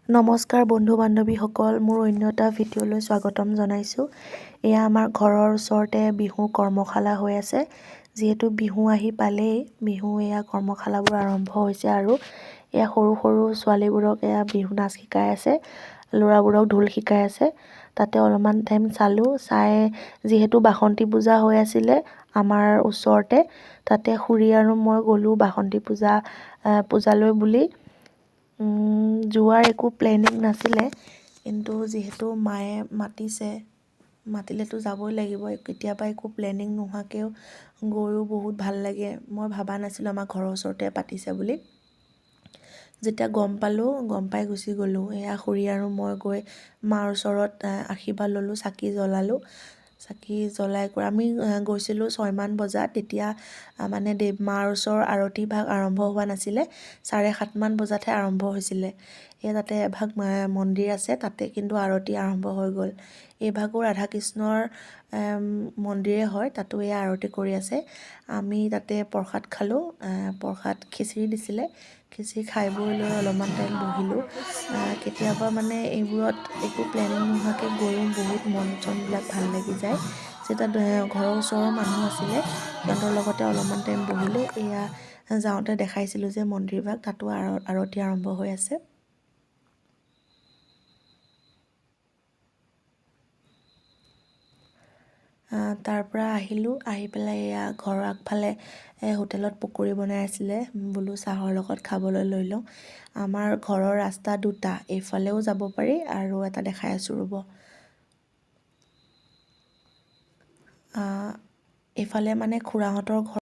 নমস্কাৰ বন্ধু বান্ধৱীসকল, মোৰ অন্য এটা ভিডিঅ'লৈ স্বাগতম জনাইছোঁ। এয়া আমাৰ ঘৰৰ ওচৰতে বিহু কৰ্মশালা হৈ আছে। যিহেতু বিহু আহি পালেই, বিহু এয়া কৰ্মশালাবোৰ আৰম্ভ হৈছে আৰু এয়া সৰু সৰু ছোৱালীবোৰক এয়া বিহু নাচ শিকাই আছে, ল'ৰাবোৰক ঢোল শিকাই আছে। তাতে অলপমান টাইম চালোঁ, চাই যিহেতু বাসন্তী পূজা হৈ আছিলে আমাৰ ওচৰতে, তাতে খুৰী আৰু মই গ'লোঁ বাসন্তী পূজালৈ বুলি। যোৱাৰ একো প্লেনিং নাছিলে, কিন্তু যিহেতু মায়ে মাতিলেতো যাবই লাগিব। কেতিয়াবা একো প্লেনিং নোহোৱাকৈও গৈও বহুত ভাল লাগে। মই ভবা নাছিলোঁ আমাৰ ঘৰৰ ওচৰতে পাতিছে বুলি। যেতিয়া গম পাই গুচি গ'লোঁ। এয়া খুৰী আৰু মই গৈ মাৰ ওচৰত আশীৰ্বাদ ল'লোঁ, চাকি জ্বলালোঁ। চাকি জ্বলাই কৰি আমি গৈছিলোঁ 6মান বজাত। তেতিয়া মানে মাৰ ওচৰৰ আৰতি ভাগ আৰম্ভ হোৱা নাছিলে, 7:30মান বজাতহে আৰম্ভ হৈছিলে। তাতে এভাগ মন্দিৰ আছে, তাতে কিন্তু আৰতি আৰম্ভ হৈ গ'ল। এইভাগো ৰাধাকৃষ্ণৰ মন্দিৰে হয়, তাতো এয়া আৰতি কৰি আছে। আমি তাতে প্ৰসাদ খালোঁ, প্ৰসাদ খিচিৰি দিছিলে। খিচিৰি খাই বৈ লৈ অলপমান টাইম বহিলোঁ। কেতিয়াবা মানে এইবোৰত একো প্লেনিং নোহোৱাকৈ গৈও বহুত মন চনবিলাক ভাল লাগি যায়। যেতিয়া ঘৰৰ ওচৰৰ মানুহ আছিলে, সিহঁতৰ লগতে অলপমান টাইম বহিলোঁ। এয়া যাওঁতে দেখাইছিলোঁ যে মন্দিৰভাগ, তাতো আৰতি আৰম্ভ হৈ আছে। তাৰ পৰা আহিলোঁ, আহি পেলাই এয়া ঘৰৰ আগফালে হোটেলত পকৰি বনাই আছিলে, বোলো চাহৰ লগত খাবলৈ লৈ লওঁ। আমাৰ ঘৰৰ ৰাস্তা দুটা, এইফালেও যাব পাৰি আৰু এটা দেখাই আছোঁ ৰ'ব। এইফালে মানে খুৰাহঁতৰ ঘৰ